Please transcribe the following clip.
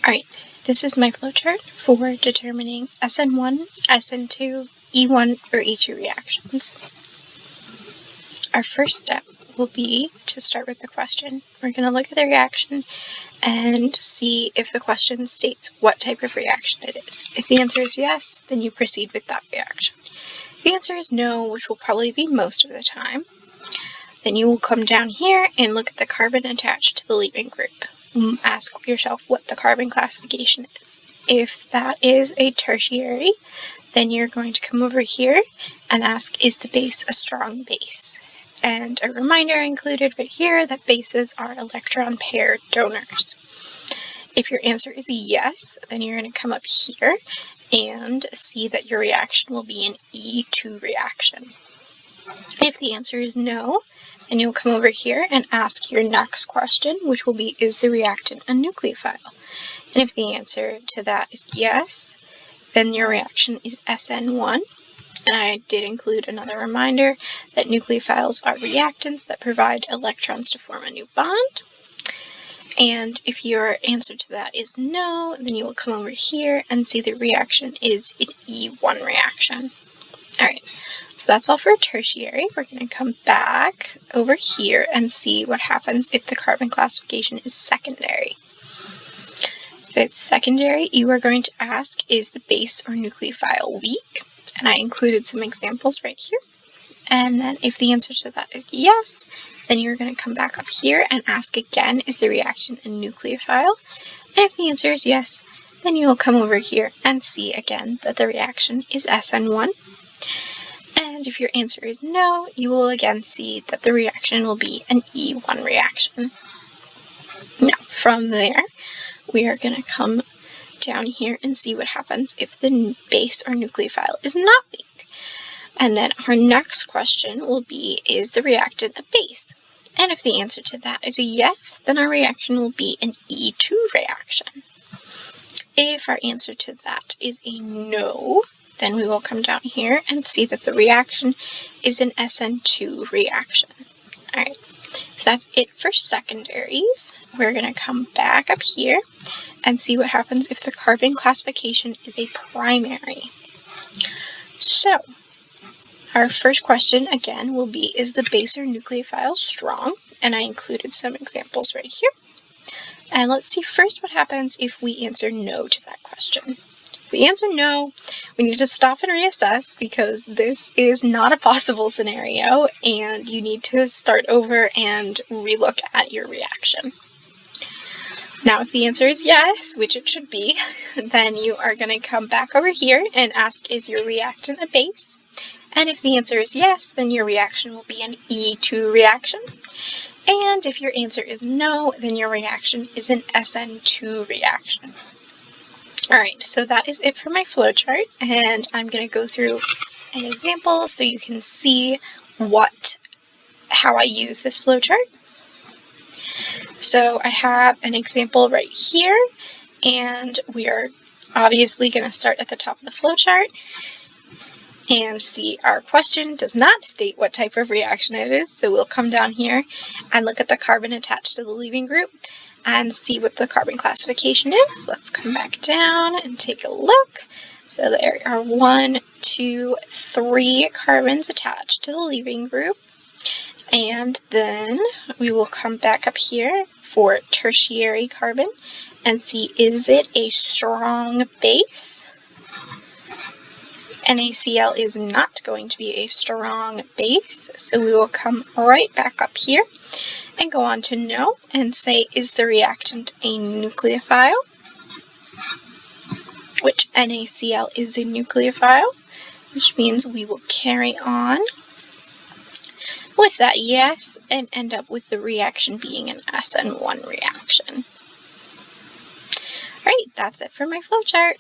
Alright, this is my flowchart for determining SN1, SN2, E1, or E2 reactions. Our first step will be to start with the question. We're going to look at the reaction and see if the question states what type of reaction it is. If the answer is yes, then you proceed with that reaction. If the answer is no, which will probably be most of the time, then you will come down here and look at the carbon attached to the leaving group. Ask yourself what the carbon classification is. If that is a tertiary, then you're going to come over here and ask, is the base a strong base? And a reminder included right here that bases are electron pair donors. If your answer is yes, then you're going to come up here and see that your reaction will be an E2 reaction. If the answer is no, then you'll come over here and ask your next question, which will be, is the reactant a nucleophile? And if the answer to that is yes, then your reaction is SN1. And I did include another reminder that nucleophiles are reactants that provide electrons to form a new bond. And if your answer to that is no, then you will come over here and see the reaction is an E1 reaction. Alright, so that's all for tertiary. We're going to come back over here and see what happens if the carbon classification is secondary. If it's secondary, you are going to ask, is the base or nucleophile weak? And I included some examples right here. And then if the answer to that is yes, then you're going to come back up here and ask again, is the reaction a nucleophile? And if the answer is yes, then you will come over here and see again that the reaction is SN1. And if your answer is no, you will again see that the reaction will be an E1 reaction. Now, from there, we are going to come down here and see what happens if the base or nucleophile is not weak. And then our next question will be, is the reactant a base? And if the answer to that is a yes, then our reaction will be an E2 reaction. If our answer to that is a no, then we will come down here and see that the reaction is an SN2 reaction. Alright, so that's it for secondaries. We're going to come back up here and see what happens if the carbon classification is a primary. So, our first question again will be, is the base or nucleophile strong? And I included some examples right here. And let's see first what happens if we answer no to that question. If we answer no, we need to stop and reassess because this is not a possible scenario and you need to start over and relook at your reaction. Now, if the answer is yes, which it should be, then you are going to come back over here and ask, is your reactant a base? And if the answer is yes, then your reaction will be an E2 reaction. And if your answer is no, then your reaction is an SN2 reaction. Alright, so that is it for my flowchart, and I'm going to go through an example so you can see how I use this flowchart. So I have an example right here, and we are obviously going to start at the top of the flowchart and see our question does not state what type of reaction it is, so we'll come down here and look at the carbon attached to the leaving group and see what the carbon classification is. Let's come back down and take a look. So there are 1, 2, 3 carbons attached to the leaving group. And then we will come back up here for tertiary carbon and see, is it a strong base? NaCl is not going to be a strong base, so we will come right back up here and go on to no and say, is the reactant a nucleophile? Which NaCl is a nucleophile, which means we will carry on with that yes and end up with the reaction being an SN1 reaction. Alright, that's it for my flowchart.